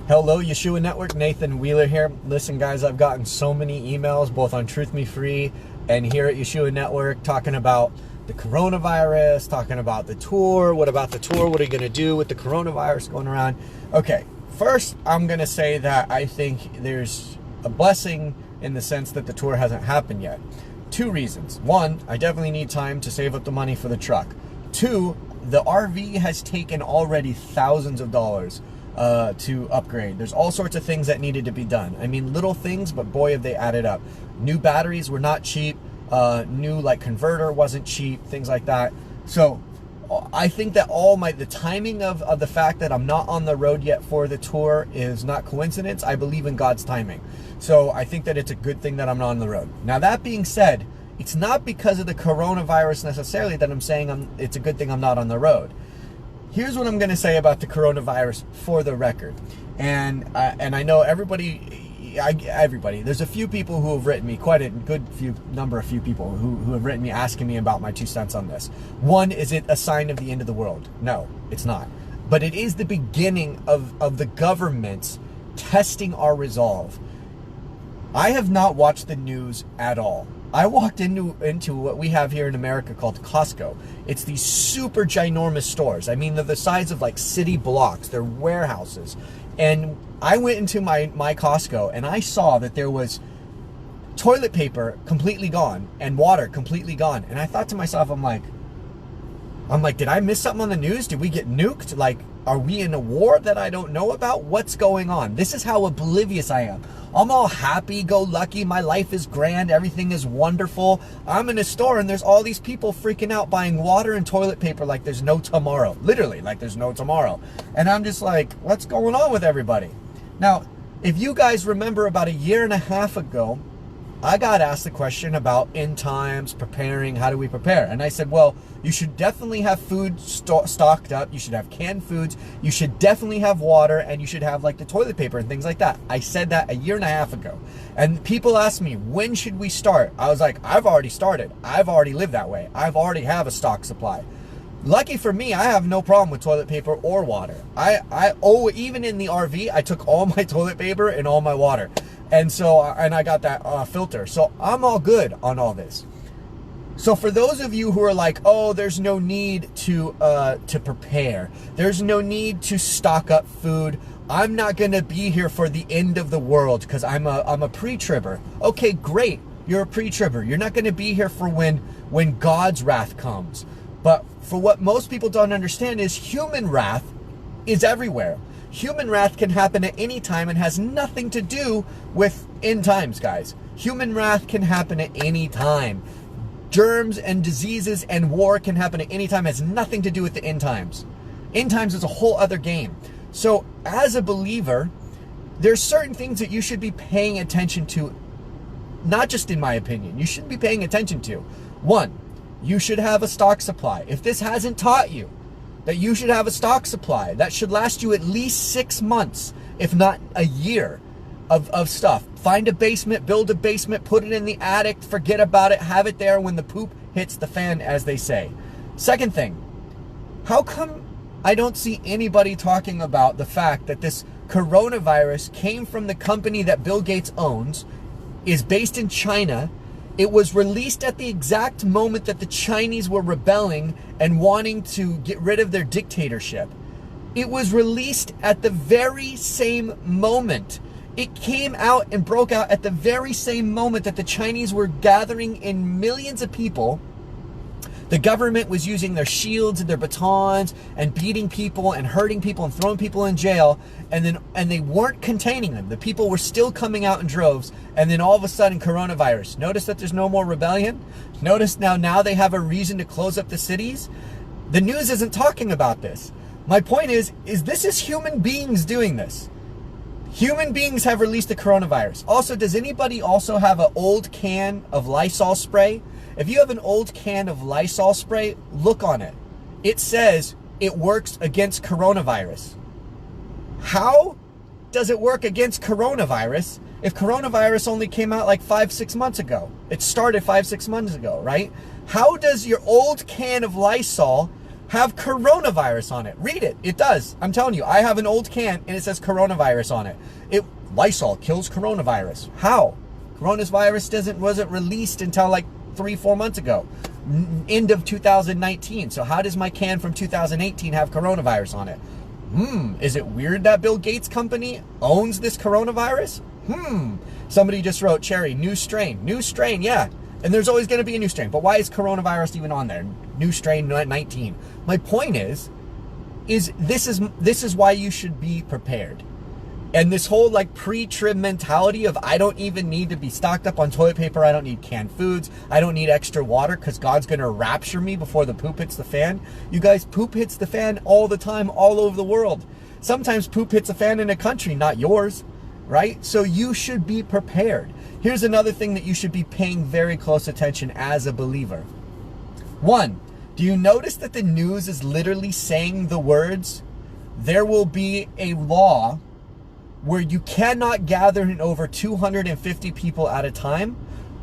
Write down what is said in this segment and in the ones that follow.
Hello, Yeshua Network. Nathan Wheeler here. Listen, guys, I've gotten so many emails, both on Truth Me Free and here at Yeshua Network, talking about the coronavirus, talking about the tour. What about the tour? What are you going to do with the coronavirus going around? Okay, first, I'm going to say that I think there's a blessing in the sense that the tour hasn't happened yet. Two reasons. One, I definitely need time to save up the money for the truck. Two, the RV has taken already thousands of dollars to upgrade. There's all sorts of things that needed to be done. I mean, little things, but boy, have they added up. New batteries were not cheap. New converter wasn't cheap, things like that. So I think that the timing of the fact that I'm not on the road yet for the tour is not coincidence. I believe in God's timing. So I think that it's a good thing that I'm not on the road. Now, that being said, it's not because of the coronavirus necessarily that I'm saying it's a good thing I'm not on the road. Here's what I'm going to say about the coronavirus for the record. And I know everybody, there's a few people who have written me, quite a good number of people who have written me asking me about my 2 cents on this. One, is it a sign of the end of the world? No, it's not. But it is the beginning of the governments testing our resolve. I have not watched the news at all. I walked into what we have here in America called Costco. It's these super ginormous stores. I mean, they're the size of like city blocks. They're warehouses. And I went into my Costco and I saw that there was toilet paper completely gone and water completely gone. And I thought to myself, I'm like, did I miss something on the news? Did we get nuked? Like, are we in a war that I don't know about? What's going on? This is how oblivious I am. I'm all happy-go-lucky. My life is grand. Everything is wonderful. I'm in a store and there's all these people freaking out buying water and toilet paper like there's no tomorrow. Literally, like there's no tomorrow. And I'm just like, what's going on with everybody? Now, if you guys remember about 1.5 years ago, I got asked the question about end times, preparing, how do we prepare? And I said, well, you should definitely have food stocked up. You should have canned foods. You should definitely have water, and you should have like the toilet paper and things like that. I said that 1.5 years ago. And people asked me, when should we start? I was like, I've already started. I've already lived that way. I've already have a stock supply. Lucky for me, I have no problem with toilet paper or water. Even in the RV, I took all my toilet paper and all my water. And I got that filter. So I'm all good on all this. So for those of you who are like, oh, there's no need to prepare. There's no need to stock up food. I'm not going to be here for the end of the world because I'm a pre-tribber. Okay, great. You're a pre-tribber. You're not going to be here for when God's wrath comes. But for what most people don't understand is human wrath is everywhere. Human wrath can happen at any time and has nothing to do with end times, guys. Human wrath can happen at any time. Germs and diseases and war can happen at any time. It has nothing to do with the end times. End times is a whole other game. So as a believer, there's certain things that you should be paying attention to, not just in my opinion. You should be paying attention to. One, you should have a stock supply. If this hasn't taught you that you should have a stock supply, that should last you at least 6 months, if not a year of stuff. Find a basement, build a basement, put it in the attic, forget about it, have it there when the poop hits the fan, as they say. Second thing, how come I don't see anybody talking about the fact that this coronavirus came from the company that Bill Gates owns, is based in China? It was released at the exact moment that the Chinese were rebelling and wanting to get rid of their dictatorship. It was released at the very same moment. It came out and broke out at the very same moment that the Chinese were gathering in millions of people. The government was using their shields and their batons and beating people and hurting people and throwing people in jail, and they weren't containing them. The people were still coming out in droves, and then all of a sudden, coronavirus. Notice that there's no more rebellion. Notice now they have a reason to close up the cities. The news isn't talking about this. My point is this is human beings doing this. Human beings have released the coronavirus. Also, does anybody also have an old can of Lysol spray? If you have an old can of Lysol spray, look on it. It says it works against coronavirus. How does it work against coronavirus if coronavirus only came out like 5-6 months ago? It started 5-6 months ago, right? How does your old can of Lysol have coronavirus on it. Read it. It does. I'm telling you, I have an old can and it says coronavirus on it. Lysol kills coronavirus. How? Coronavirus wasn't released until like 3-4 months ago. End of 2019. So how does my can from 2018 have coronavirus on it? Is it weird that Bill Gates' company owns this coronavirus? Somebody just wrote, Cherry, new strain. New strain, yeah. And there's always going to be a new strain. But why is coronavirus even on there? New strain 19. My point is this is why you should be prepared. And this whole like pre-trib mentality of I don't even need to be stocked up on toilet paper. I don't need canned foods. I don't need extra water because God's going to rapture me before the poop hits the fan. You guys, poop hits the fan all the time, all over the world. Sometimes poop hits a fan in a country, not yours, right? So you should be prepared. Here's another thing that you should be paying very close attention as a believer. 1, do you notice that the news is literally saying the words, there will be a law where you cannot gather in over 250 people at a time,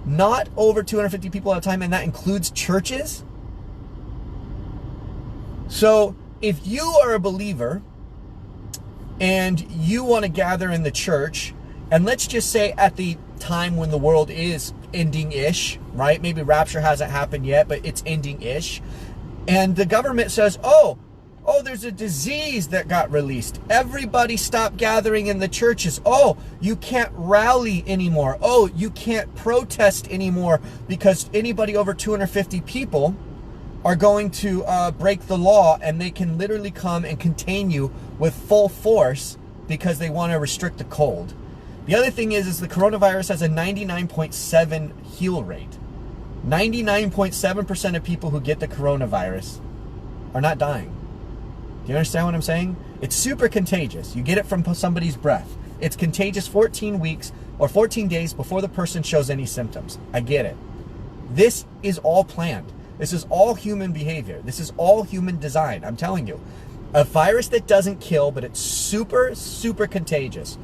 not over 250 people at a time, and that includes churches? So if you are a believer and you want to gather in the church, and let's just say at the time when the world is ending-ish, right? Maybe rapture hasn't happened yet, but it's ending-ish. And the government says, oh, there's a disease that got released. Everybody stop gathering in the churches. Oh, you can't rally anymore. Oh, you can't protest anymore because anybody over 250 people are going to break the law, and they can literally come and contain you with full force because they want to restrict the cold. The other thing is the coronavirus has a 99.7 heal rate. 99.7% of people who get the coronavirus are not dying. Do you understand what I'm saying? It's super contagious. You get it from somebody's breath. It's contagious 14 weeks or 14 days before the person shows any symptoms. I get it. This is all planned. This is all human behavior. This is all human design. I'm telling you. A virus that doesn't kill, but it's super, super contagious.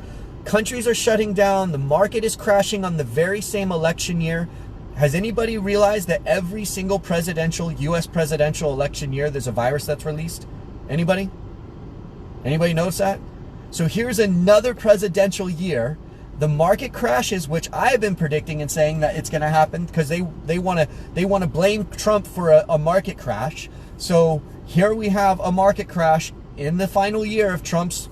Countries are shutting down. The market is crashing on the very same election year. Has anybody realized that every single U.S. presidential election year, there's a virus that's released? Anybody? Anybody notice that? So here's another presidential year. The market crashes, which I've been predicting and saying that it's going to happen because they want to blame Trump for a market crash. So here we have a market crash in the final year of Trump's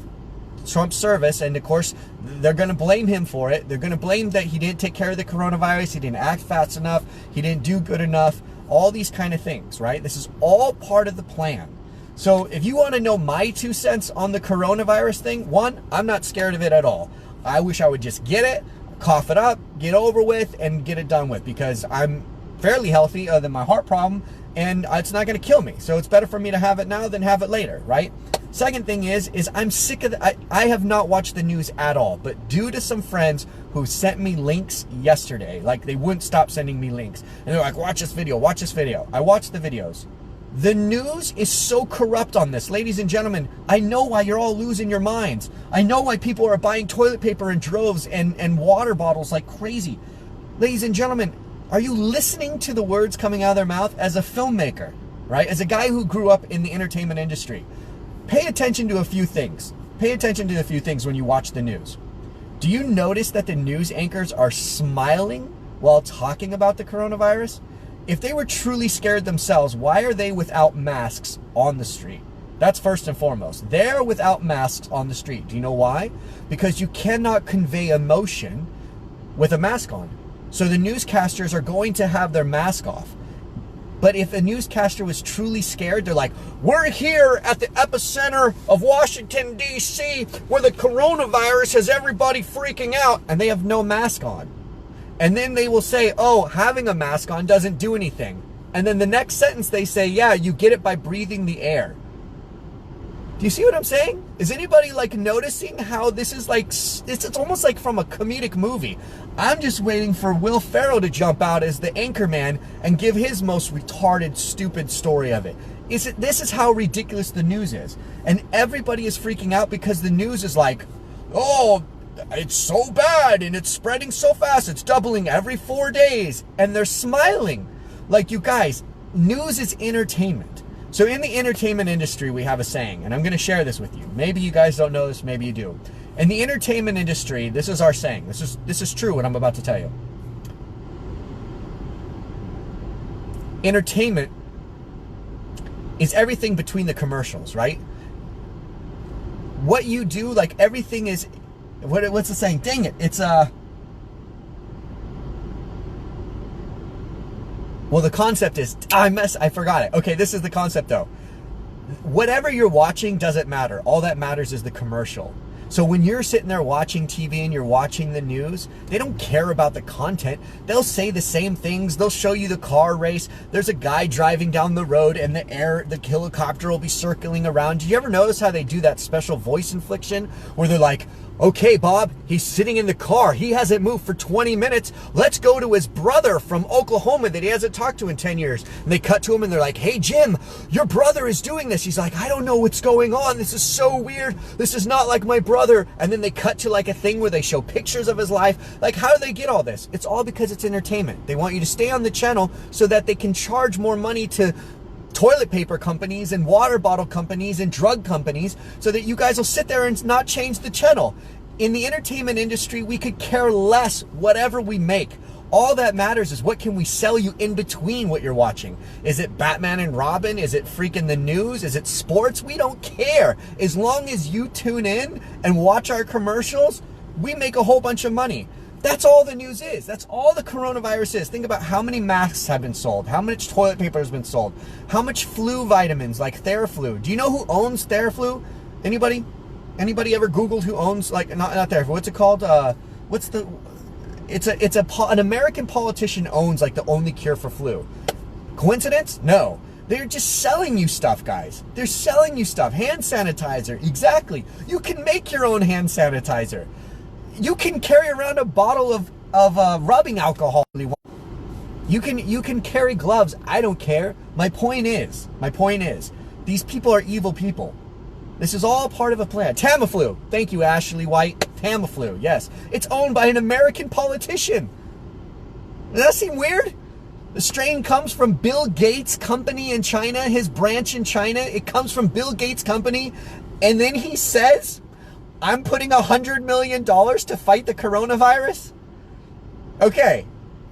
service, and of course they're going to blame him for it. They're going to blame that he didn't take care of the coronavirus, he didn't act fast enough, he didn't do good enough, all these kind of things, right? This is all part of the plan. So if you want to know my 2 cents on the coronavirus thing, 1, I'm not scared of it at all. I wish I would just get it, cough it up, get over with, and get it done with, because I'm fairly healthy other than my heart problem, and it's not going to kill me. So it's better for me to have it now than have it later, right? Second thing is I'm sick of I have not watched the news at all, but due to some friends who sent me links yesterday, like they wouldn't stop sending me links, and they're like, watch this video, watch this video. I watched the videos. The news is so corrupt on this. Ladies and gentlemen, I know why you're all losing your minds. I know why people are buying toilet paper in droves and water bottles like crazy. Ladies and gentlemen, are you listening to the words coming out of their mouth as a filmmaker, right? As a guy who grew up in the entertainment industry. Pay attention to a few things. Pay attention to a few things when you watch the news. Do you notice that the news anchors are smiling while talking about the coronavirus? If they were truly scared themselves, why are they without masks on the street? That's first and foremost. They're without masks on the street. Do you know why? Because you cannot convey emotion with a mask on. So the newscasters are going to have their mask off. But if a newscaster was truly scared, they're like, we're here at the epicenter of Washington, D.C., where the coronavirus has everybody freaking out, and they have no mask on. And then they will say, oh, having a mask on doesn't do anything. And then the next sentence they say, yeah, you get it by breathing the air. Do you see what I'm saying? Is anybody like noticing how this is like, it's almost like from a comedic movie. I'm just waiting for Will Ferrell to jump out as the anchorman and give his most retarded, stupid story of it. This is how ridiculous the news is. And everybody is freaking out because the news is like, oh, it's so bad and it's spreading so fast. It's doubling every 4 days. And they're smiling. Like, you guys, news is entertainment. So in the entertainment industry, we have a saying, and I'm going to share this with you. Maybe you guys don't know this, maybe you do. In the entertainment industry, this is our saying. This is true, what I'm about to tell you. Entertainment is everything between the commercials, right? What you do, like everything is, what's the saying? Dang it, it's well, the concept is, I forgot it. Okay, this is the concept though. Whatever you're watching doesn't matter. All that matters is the commercial. So when you're sitting there watching TV and you're watching the news, they don't care about the content. They'll say the same things. They'll show you the car race. There's a guy driving down the road and the helicopter will be circling around. Do you ever notice how they do that special voice infliction where they're like, okay, Bob, he's sitting in the car. He hasn't moved for 20 minutes. Let's go to his brother from Oklahoma that he hasn't talked to in 10 years. And they cut to him and they're like, hey, Jim, your brother is doing this. He's like, I don't know what's going on. This is so weird. This is not like my brother. And then they cut to like a thing where they show pictures of his life. Like, how do they get all this? It's all because it's entertainment. They want you to stay on the channel so that they can charge more money to toilet paper companies and water bottle companies and drug companies so that you guys will sit there and not change the channel. In the entertainment industry, we could care less whatever we make. All that matters is what can we sell you in between what you're watching. Is it Batman and Robin? Is it freaking the news? Is it sports? We don't care. As long as you tune in and watch our commercials, we make a whole bunch of money. That's all the news is. That's all the coronavirus is. Think about how many masks have been sold, how much toilet paper has been sold, how much flu vitamins like Theraflu. Do you know who owns Theraflu? Anybody? Anybody ever Googled who owns, like, not Theraflu, what's it called? An American politician owns like the only cure for flu. Coincidence? No. They're just selling you stuff, guys. They're selling you stuff. Hand sanitizer, exactly. You can make your own hand sanitizer. You can carry around a bottle of rubbing alcohol. You can carry gloves. I don't care. My point is, these people are evil people. This is all part of a plan. Tamiflu. Thank you, Ashley White. Tamiflu, yes. It's owned by an American politician. Does that seem weird? The strain comes from Bill Gates' company in China, his branch in China. It comes from Bill Gates' company. And then he says, I'm putting $100 million to fight the coronavirus? Okay,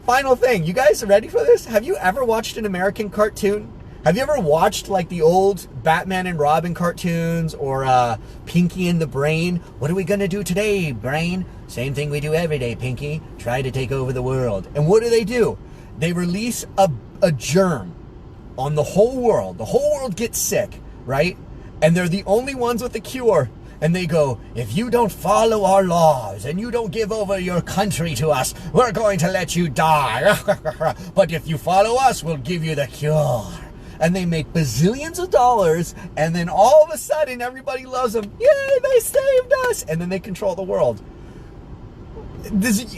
final thing. You guys ready for this? Have you ever watched an American cartoon? Have you ever watched like the old Batman and Robin cartoons or Pinky and the Brain? What are we going to do today, Brain? Same thing we do every day, Pinky. Try to take over the world. And what do? They release a germ on the whole world. The whole world gets sick, right? And they're the only ones with the cure. And they go, if you don't follow our laws and you don't give over your country to us, we're going to let you die. But if you follow us, we'll give you the cure. And they make bazillions of dollars, and then all of a sudden everybody loves them. Yay, they saved us! And then they control the world.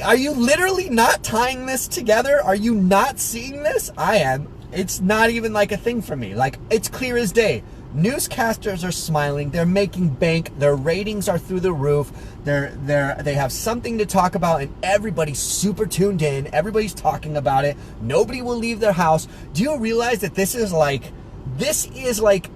Are you literally not tying this together? Are you not seeing this? I am. It's not even like a thing for me. Like, it's clear as day. Newscasters are smiling. They're making bank. Their ratings are through the roof. They have something to talk about, and everybody's super tuned in. Everybody's talking about it. Nobody will leave their house. Do you realize that this is like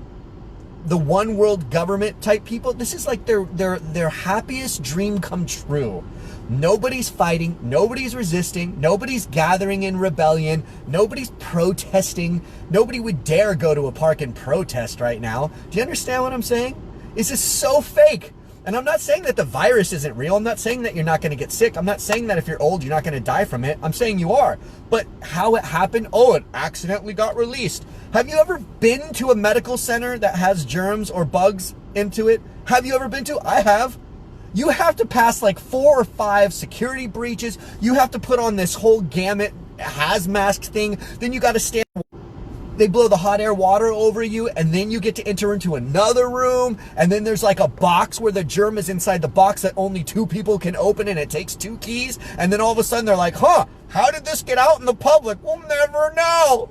the one world government type people? This is like their happiest dream come true. Nobody's fighting, nobody's resisting, nobody's gathering in rebellion, nobody's protesting. Nobody would dare go to a park and protest right now. Do you understand what I'm saying? This is so fake. And I'm not saying that the virus isn't real. I'm not saying that you're not going to get sick. I'm not saying that if you're old, you're not going to die from it. I'm saying you are. But how it happened? Oh, it accidentally got released. Have you ever been to a medical center that has germs or bugs into it? Have you ever been to? I have. You have to pass like 4 or 5 security breaches. You have to put on this whole gamut hazmat thing. Then you got to stand. They blow the hot air water over you, and then you get to enter into another room, and then there's like a box where the germ is inside the box that only 2 people can open, and it takes 2 keys, and then all of a sudden they're like, huh, how did this get out in the public? We'll never know.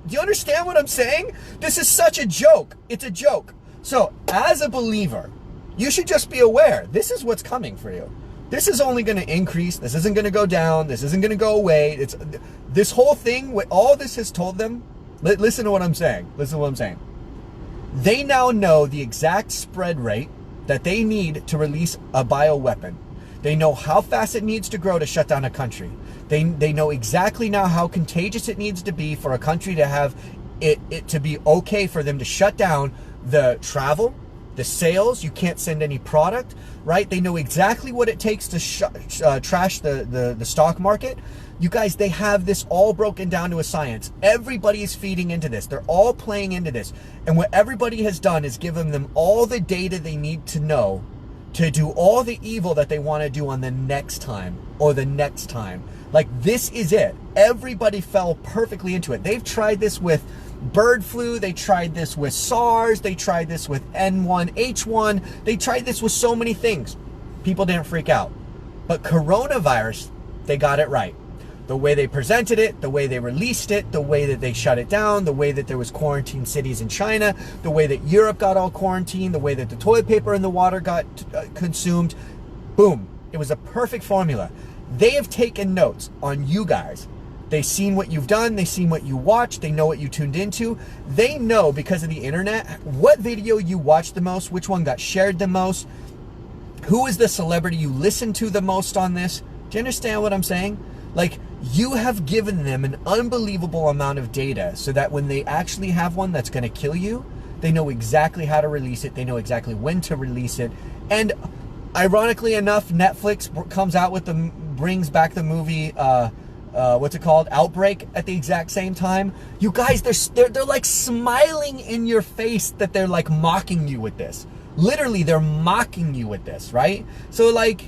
Do you understand what I'm saying? This is such a joke. It's a joke. So as a believer, you should just be aware. This is what's coming for you. This is only going to increase. This isn't going to go down. This isn't going to go away. It's this whole thing, what all this has told them, Listen to what I'm saying. Listen to what I'm saying. They now know the exact spread rate that they need to release a bioweapon. They know how fast it needs to grow to shut down a country. They know exactly now how contagious it needs to be for a country to have it to be okay for them to shut down the travel, the sales. You can't send any product, right? They know exactly what it takes to trash the stock market. You guys, they have this all broken down to a science. Everybody is feeding into this. They're all playing into this. And what everybody has done is given them all the data they need to know to do all the evil that they want to do on the next time or the next time. Like, this is it. Everybody fell perfectly into it. They've tried this with bird flu. They tried this with SARS. They tried this with N1H1. They tried this with so many things. People didn't freak out. But coronavirus, they got it right. The way they presented it, the way they released it, the way that they shut it down, the way that there was quarantine cities in China, the way that Europe got all quarantined, the way that the toilet paper and the water got consumed. Boom. It was a perfect formula. They have taken notes on you guys. They've seen what you've done. They've seen what you watched. They know what you tuned into. They know, because of the internet, what video you watched the most, which one got shared the most, who is the celebrity you listened to the most on this. Do you understand what I'm saying? Like, you have given them an unbelievable amount of data so that when they actually have one that's going to kill you, they know exactly how to release it. They know exactly when to release it. And ironically enough, Netflix comes out with brings back the movie, what's it called? Outbreak at the exact same time. You guys, they're like smiling in your face that they're like mocking you with this. Literally, they're mocking you with this, right? So like,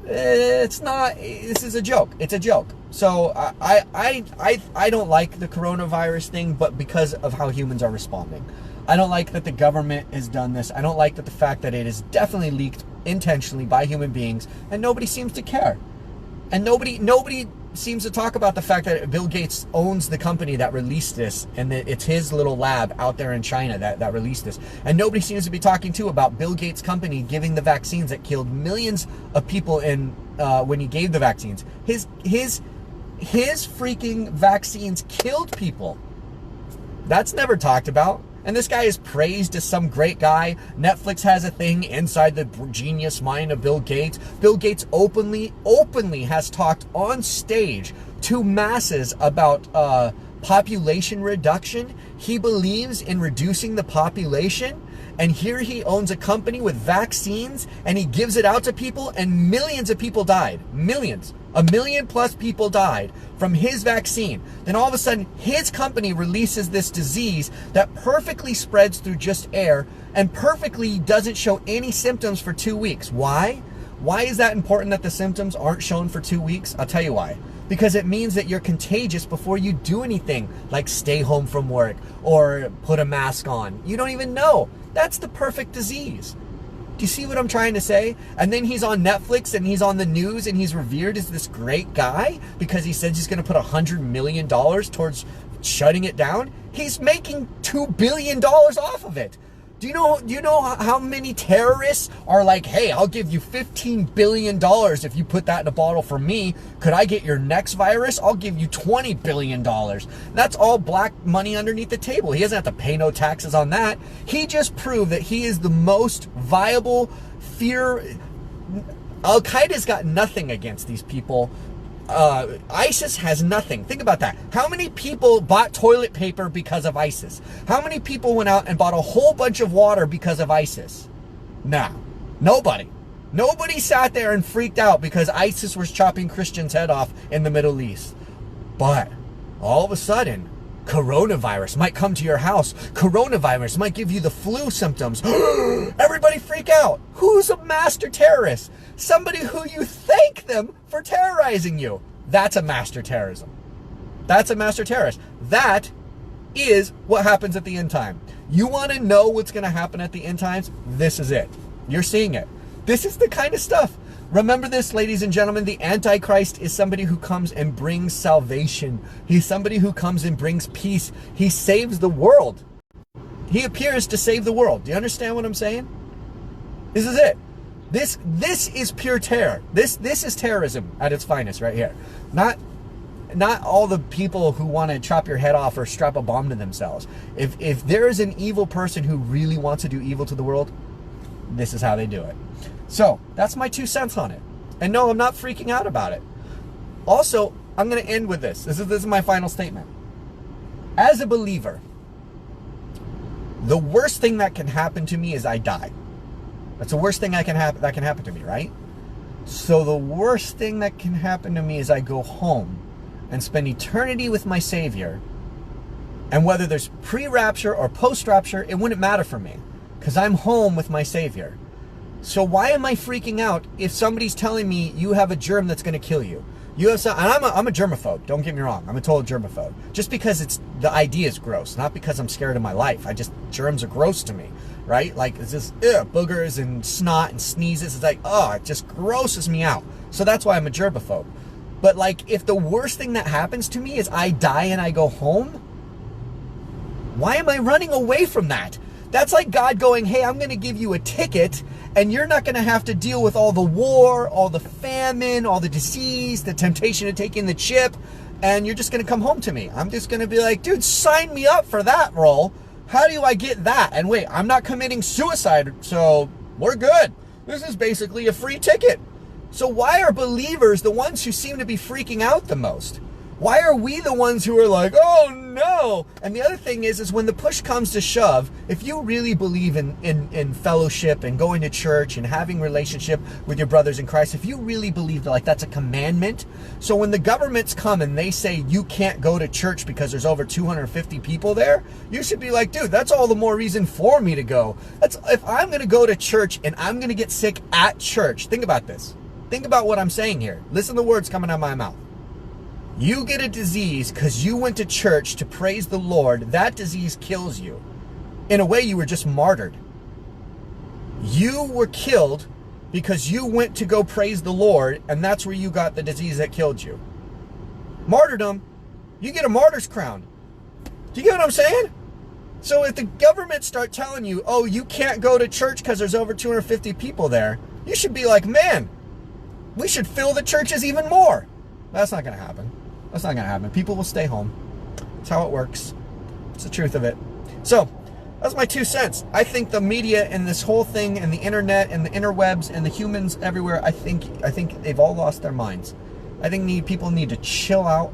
it's not, this is a joke. It's a joke. So I don't like the coronavirus thing, but because of how humans are responding. I don't like that the government has done this. I don't like that the fact that it is definitely leaked intentionally by human beings, and nobody seems to care. And nobody seems to talk about the fact that Bill Gates owns the company that released this, and that it's his little lab out there in China that released this. And nobody seems to be talking too about Bill Gates' company giving the vaccines that killed millions of people in when he gave the vaccines. His freaking vaccines killed people. That's never talked about. And this guy is praised as some great guy. Netflix has a thing inside the genius mind of Bill Gates. Bill Gates openly has talked on stage to masses about population reduction. He believes in reducing the population. And here he owns a company with vaccines, and he gives it out to people, and millions of people died. Millions. 1 million plus people died from his vaccine. Then all of a sudden, his company releases this disease that perfectly spreads through just air and perfectly doesn't show any symptoms for 2 weeks. Why? Why is that important that the symptoms aren't shown for 2 weeks? I'll tell you why. Because it means that you're contagious before you do anything, like stay home from work or put a mask on. You don't even know. That's the perfect disease. Do you see what I'm trying to say? And then he's on Netflix and he's on the news and he's revered as this great guy because he said he's going to put $100 million towards shutting it down. He's making $2 billion off of it. Do you know how many terrorists are like, hey, I'll give you $15 billion if you put that in a bottle for me. Could I get your next virus? I'll give you $20 billion. That's all black money underneath the table. He doesn't have to pay no taxes on that. He just proved that he is the most viable Al-Qaeda's got nothing against these people. ISIS has nothing. Think about that. How many people bought toilet paper because of ISIS? How many people went out and bought a whole bunch of water because of ISIS? Nah, nobody. Nobody sat there and freaked out because ISIS was chopping Christians' head off in the Middle East. But all of a sudden, coronavirus might come to your house. Coronavirus might give you the flu symptoms. Everybody freak out. Who's a master terrorist? Somebody who you thank them for terrorizing you. That's a master terrorism. That's a master terrorist. That is what happens at the end time. You want to know what's going to happen at the end times? This is it. You're seeing it. This is the kind of stuff. Remember this, ladies and gentlemen, the Antichrist is somebody who comes and brings salvation. He's somebody who comes and brings peace. He saves the world. He appears to save the world. Do you understand what I'm saying? This is it. This is pure terror. This is terrorism at its finest right here. Not not all the people who want to chop your head off or strap a bomb to themselves. If there is an evil person who really wants to do evil to the world, this is how they do it. So that's my 2 cents on it. And no, I'm not freaking out about it. Also, I'm going to end with this. This is my final statement. As a believer, the worst thing that can happen to me is I die. That's the worst thing that can happen to me, right? So the worst thing that can happen to me is I go home and spend eternity with my Savior. And whether there's pre-rapture or post-rapture, it wouldn't matter for me, because I'm home with my Savior. So why am I freaking out if somebody's telling me you have a germ that's going to kill you? You have some, and I'm a germaphobe. Don't get me wrong. I'm a total germaphobe. Just because the idea is gross, not because I'm scared of my life. Germs are gross to me, right? Like it's just boogers and snot and sneezes. It's like, oh, it just grosses me out. So that's why I'm a germaphobe. But like, if the worst thing that happens to me is I die and I go home, why am I running away from that? That's like God going, hey, I'm going to give you a ticket and you're not going to have to deal with all the war, all the famine, all the disease, the temptation to take in the chip, and you're just going to come home to me. I'm just going to be like, dude, sign me up for that role. How do I get that? And wait, I'm not committing suicide, so we're good. This is basically a free ticket. So why are believers the ones who seem to be freaking out the most? Why are we the ones who are like, oh no? And the other thing is when the push comes to shove, if you really believe in fellowship and going to church and having relationship with your brothers in Christ, if you really believe that like that's a commandment, so when the governments come and they say you can't go to church because there's over 250 people there, you should be like, dude, that's all the more reason for me to go. If I'm going to go to church and I'm going to get sick at church, think about this. Think about what I'm saying here. Listen to the words coming out of my mouth. You get a disease because you went to church to praise the Lord. That disease kills you. In a way, you were just martyred. You were killed because you went to go praise the Lord, and that's where you got the disease that killed you. Martyrdom, you get a martyr's crown. Do you get what I'm saying? So if the government start telling you, oh, you can't go to church because there's over 250 people there, you should be like, man, we should fill the churches even more. That's not going to happen. That's not going to happen. People will stay home. That's how it works. It's the truth of it. So, that's my 2 cents. I think the media and this whole thing and the internet and the interwebs and the humans everywhere, I think they've all lost their minds. I think people need to chill out.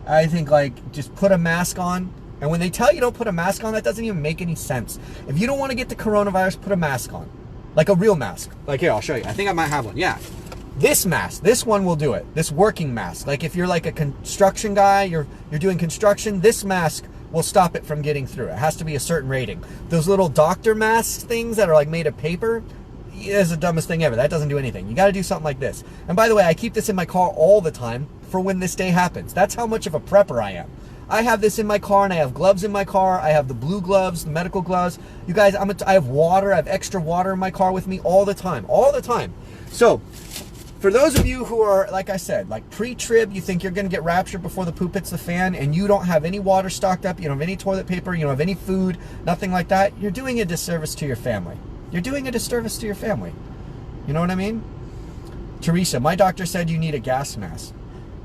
I think like just put a mask on. And when they tell you don't put a mask on, that doesn't even make any sense. If you don't want to get the coronavirus, put a mask on. Like a real mask. Like here, I'll show you. I think I might have one. Yeah. This mask, this one will do it. This working mask. Like if you're like a construction guy, you're doing construction, this mask will stop it from getting through. It has to be a certain rating. Those little doctor mask things that are like made of paper, is the dumbest thing ever. That doesn't do anything. You got to do something like this. And by the way, I keep this in my car all the time for when this day happens. That's how much of a prepper I am. I have this in my car, and I have gloves in my car. I have the blue gloves, the medical gloves. You guys, I have water. I have extra water in my car with me all the time. All the time. So, for those of you who are, like I said, like pre-trib, you think you're going to get raptured before the poop hits the fan, and you don't have any water stocked up, you don't have any toilet paper, you don't have any food, nothing like that, you're doing a disservice to your family. You're doing a disservice to your family. You know what I mean? Teresa, my doctor said you need a gas mask.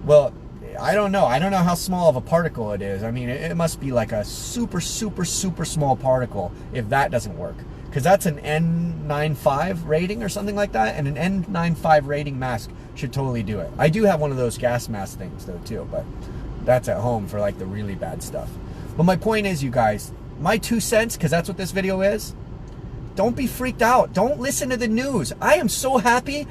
Well, I don't know. I don't know how small of a particle it is. I mean, it must be like a super, super, super small particle if that doesn't work. Because that's an N95 rating or something like that, and an N95 rating mask should totally do it. I do have one of those gas mask things though too, but that's at home for like the really bad stuff. But my point is, you guys, my 2 cents, because that's what this video is, don't be freaked out. Don't listen to the news. I am so happy.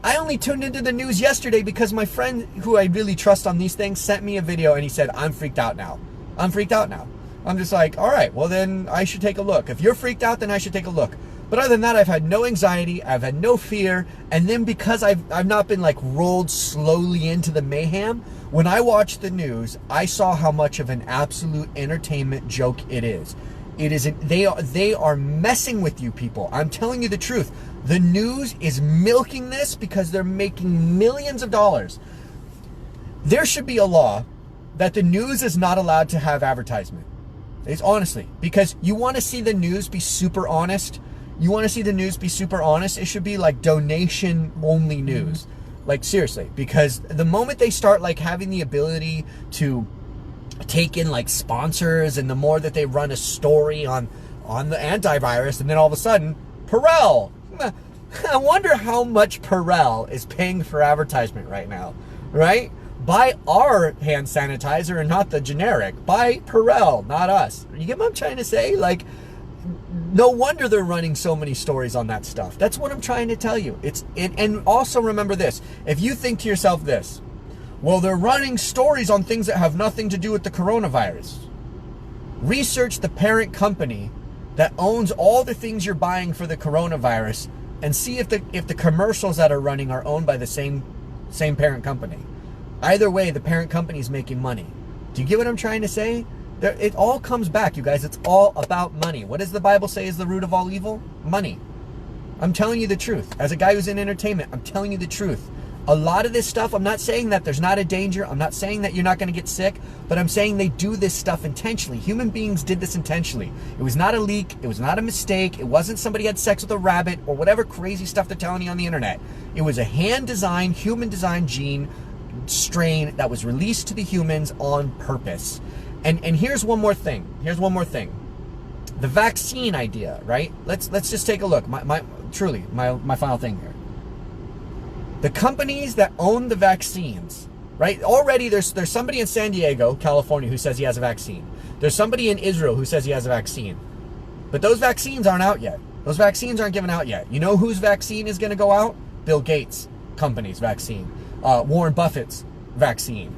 I only tuned into the news yesterday because my friend who I really trust on these things sent me a video and he said, I'm freaked out now. I'm freaked out now. I'm just like, all right, well then I should take a look. If you're freaked out, then I should take a look. But other than that, I've had no anxiety. I've had no fear. And then because I've not been like rolled slowly into the mayhem, when I watched the news, I saw how much of an absolute entertainment joke it is. It is. They are messing with you people. I'm telling you the truth. The news is milking this because they're making millions of dollars. There should be a law that the news is not allowed to have advertisement. It's honestly, because you want to see the news be super honest. You want to see the news be super honest. It should be like donation only news. Like, seriously, because the moment they start like having the ability to take in like sponsors, and the more that they run a story on the antivirus, and then all of a sudden, Perel. I wonder how much Perel is paying for advertisement right now, right? Buy our hand sanitizer and not the generic. Buy Perel, not us. You get what I'm trying to say? Like, no wonder they're running so many stories on that stuff. That's what I'm trying to tell you. And also remember this. If you think to yourself this, well, they're running stories on things that have nothing to do with the coronavirus. Research the parent company that owns all the things you're buying for the coronavirus, and see if the commercials that are running are owned by the same parent company. Either way, the parent company is making money. Do you get what I'm trying to say? It all comes back, you guys. It's all about money. What does the Bible say is the root of all evil? Money. I'm telling you the truth. As a guy who's in entertainment, I'm telling you the truth. A lot of this stuff, I'm not saying that there's not a danger. I'm not saying that you're not going to get sick, but I'm saying they do this stuff intentionally. Human beings did this intentionally. It was not a leak. It was not a mistake. It wasn't somebody had sex with a rabbit or whatever crazy stuff they're telling you on the internet. It was a hand-designed, human-designed gene strain that was released to the humans on purpose. And here's one more thing. Here's one more thing. The vaccine idea, right? Let's just take a look. My final thing here. The companies that own the vaccines, right? Already there's somebody in San Diego, California, who says he has a vaccine. There's somebody in Israel who says he has a vaccine. But those vaccines aren't out yet. Those vaccines aren't given out yet. You know whose vaccine is going to go out? Bill Gates' company's vaccine. Warren Buffett's vaccine.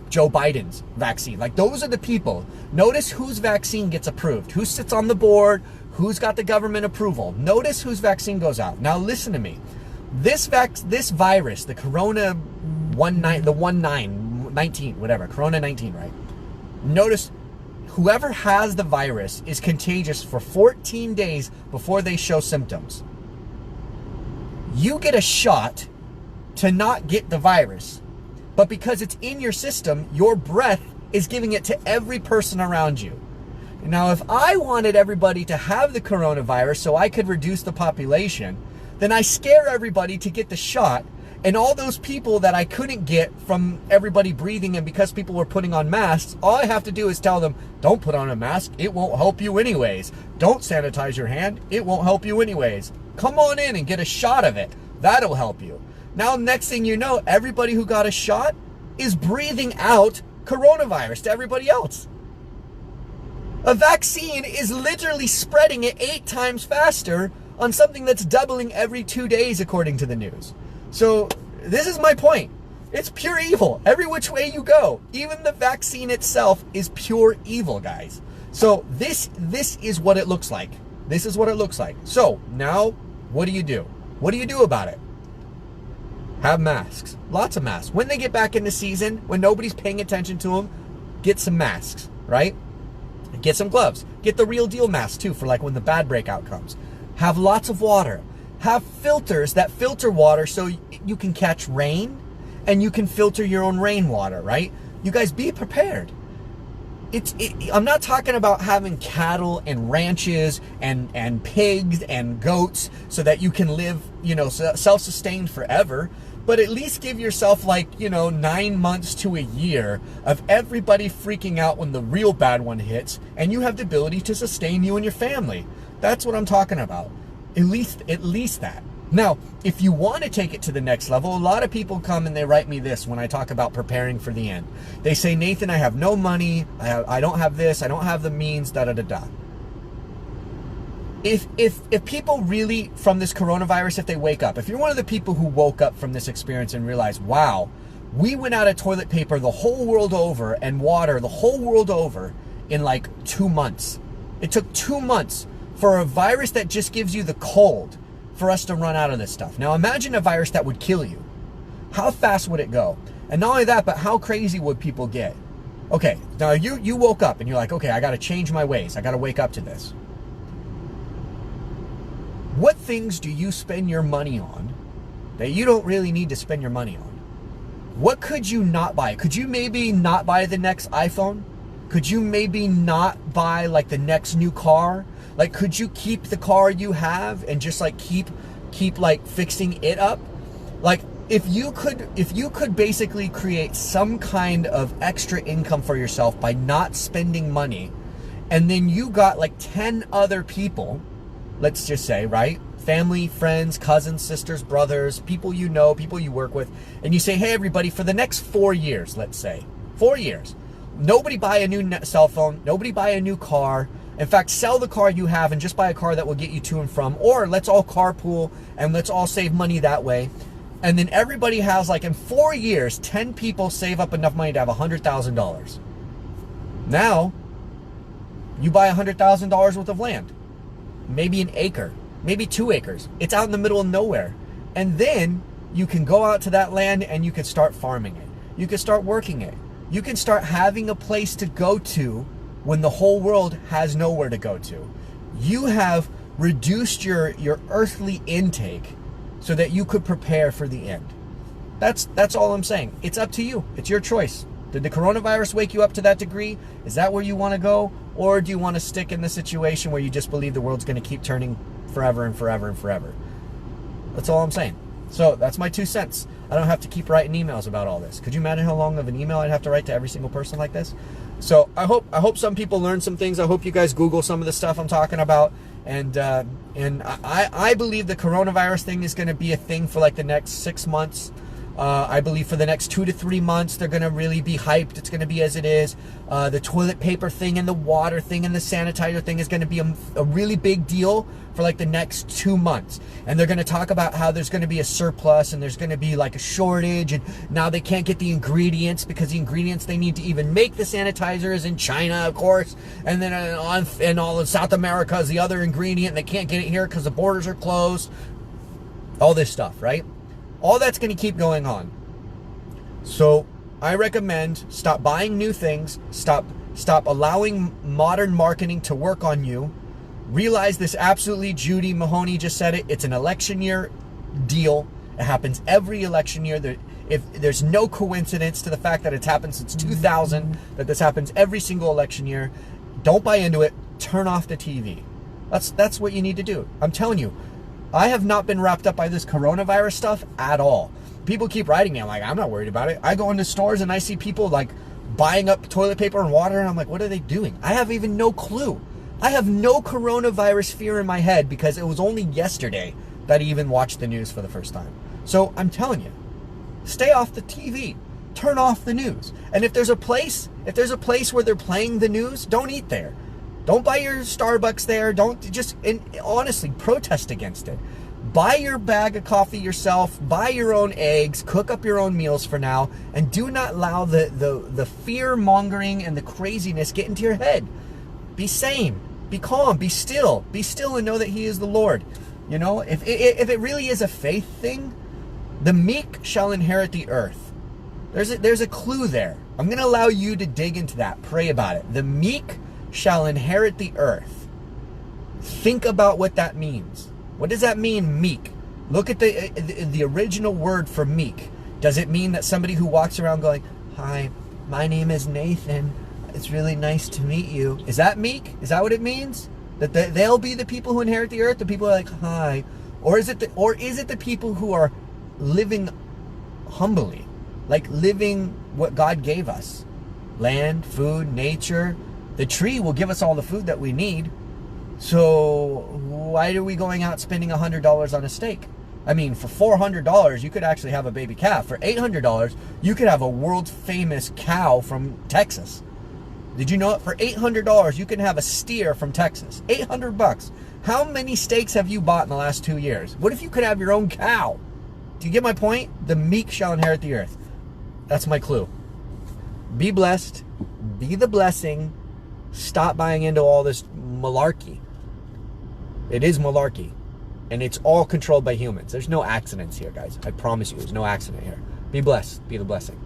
Joe Biden's vaccine. Like, those are the people. Notice whose vaccine gets approved. Who sits on the board? Who's got the government approval? Notice whose vaccine goes out. Now listen to me. This virus, the Corona 19, whatever, Corona 19, right? Notice whoever has the virus is contagious for 14 days before they show symptoms. You get a shot to not get the virus, but because it's in your system, your breath is giving it to every person around you. Now, if I wanted everybody to have the coronavirus so I could reduce the population, then I scare everybody to get the shot, and all those people that I couldn't get from everybody breathing, and because people were putting on masks, all I have to do is tell them, don't put on a mask, it won't help you anyways. Don't sanitize your hand, it won't help you anyways. Come on in and get a shot of it. That'll help you. Now, next thing you know, everybody who got a shot is breathing out coronavirus to everybody else. A vaccine is literally spreading it 8 times faster on something that's doubling every 2 days, according to the news. So this is my point. It's pure evil. Every which way you go. Even the vaccine itself is pure evil, guys. So this is what it looks like. This is what it looks like. So now, what do you do? What do you do about it? Have masks. Lots of masks. When they get back into season, when nobody's paying attention to them, get some masks, right? Get some gloves. Get the real deal masks too, for like when the bad breakout comes. Have lots of water. Have filters that filter water so you can catch rain, and you can filter your own rainwater, right? You guys, be prepared. I'm not talking about having cattle and ranches and pigs and goats so that you can live, self-sustained forever. But at least give yourself 9 months to a year of everybody freaking out when the real bad one hits, and you have the ability to sustain you and your family. That's what I'm talking about. At least that. Now, if you want to take it to the next level, a lot of people come and they write me this when I talk about preparing for the end. They say, Nathan, I have no money. I don't have this. I don't have the means, da-da-da-da. If people really, from this coronavirus, if they wake up, if you're one of the people who woke up from this experience and realized, wow, we went out of toilet paper the whole world over and water the whole world over in 2 months. It took 2 months for a virus that just gives you the cold for us to run out of this stuff. Now imagine a virus that would kill you. How fast would it go? And not only that, but how crazy would people get? Okay, now you woke up and you're like, okay, I got to change my ways. I got to wake up to this. What things do you spend your money on that you don't really need to spend your money on? What could you not buy? Could you maybe not buy the next iPhone? Could you maybe not buy the next new car? Could you keep the car you have and just keep fixing it up? if you could basically create some kind of extra income for yourself by not spending money, and then you got like 10 other people, let's just say, right? Family, friends, cousins, sisters, brothers, people you know, people you work with, and you say, hey, everybody, for the next 4 years, let's say, 4 years, nobody buy a new cell phone, nobody buy a new car. In fact, sell the car you have and just buy a car that will get you to and from, or let's all carpool and let's all save money that way. And then everybody has, like, in 4 years, 10 people save up enough money to have $100,000. Now, you buy $100,000 worth of land, maybe an acre, maybe 2 acres. It's out in the middle of nowhere. And then you can go out to that land and you can start farming it. You can start working it. You can start having a place to go to when the whole world has nowhere to go to. You have reduced your earthly intake so that you could prepare for the end. That's all I'm saying. It's up to you. It's your choice. Did the coronavirus wake you up to that degree? Is that where you want to go? Or do you want to stick in the situation where you just believe the world's going to keep turning forever and forever and forever? That's all I'm saying. So that's my 2 cents. I don't have to keep writing emails about all this. Could you imagine how long of an email I'd have to write to every single person like this? So I hope some people learn some things. I hope you guys Google some of the stuff I'm talking about. And I believe the coronavirus thing is going to be a thing for like the next 6 months. I believe for the next 2 to 3 months, they're going to really be hyped. It's going to be as it is. The toilet paper thing and the water thing and the sanitizer thing is going to be a really big deal for like the next 2 months. And they're going to talk about how there's going to be a surplus and there's going to be like a shortage. And now they can't get the ingredients because the ingredients they need to even make the sanitizer is in China, of course. And then in all of South America is the other ingredient. And they can't get it here because the borders are closed. All this stuff, right? All that's going to keep going on. So I recommend stop buying new things. Stop allowing modern marketing to work on you. Realize this absolutely, Judy Mahoney just said it. It's an election year deal. It happens every election year. If there's no coincidence to the fact that it's happened since 2000, that this happens every single election year. Don't buy into it. Turn off the TV. That's what you need to do. I'm telling you. I have not been wrapped up by this coronavirus stuff at all. People keep writing me. I'm like, I'm not worried about it. I go into stores and I see people like buying up toilet paper and water, and I'm like, what are they doing? I have even no clue. I have no coronavirus fear in my head because it was only yesterday that I even watched the news for the first time. So I'm telling you, stay off the TV. Turn off the news. And if there's a place where they're playing the news, don't eat there. Don't buy your Starbucks there. And honestly, protest against it. Buy your bag of coffee yourself. Buy your own eggs. Cook up your own meals for now. And do not allow the fear-mongering and the craziness get into your head. Be sane. Be calm. Be still. Be still and know that He is the Lord. You know, if it really is a faith thing, the meek shall inherit the earth. There's a clue there. I'm going to allow you to dig into that. Pray about it. The meek shall inherit the earth. Think about what that means. What does that mean, meek? Look at the original word for meek. Does it mean that somebody who walks around going, hi, my name is Nathan, it's really nice to meet you? Is that meek? Is that what it means? That they'll be the people who inherit the earth? The people who are like, hi? Or is it the people who are living humbly? Like living what God gave us? Land, food, nature. The tree will give us all the food that we need. So why are we going out spending $100 on a steak? I mean, for $400, you could actually have a baby calf. For $800, you could have a world famous cow from Texas. Did you know it? For $800, you can have a steer from Texas. $800. How many steaks have you bought in the last 2 years? What if you could have your own cow? Do you get my point? The meek shall inherit the earth. That's my clue. Be blessed. Be the blessing. Stop buying into all this malarkey. It is malarkey. And it's all controlled by humans. There's no accidents here, guys. I promise you, there's no accident here. Be blessed. Be the blessing.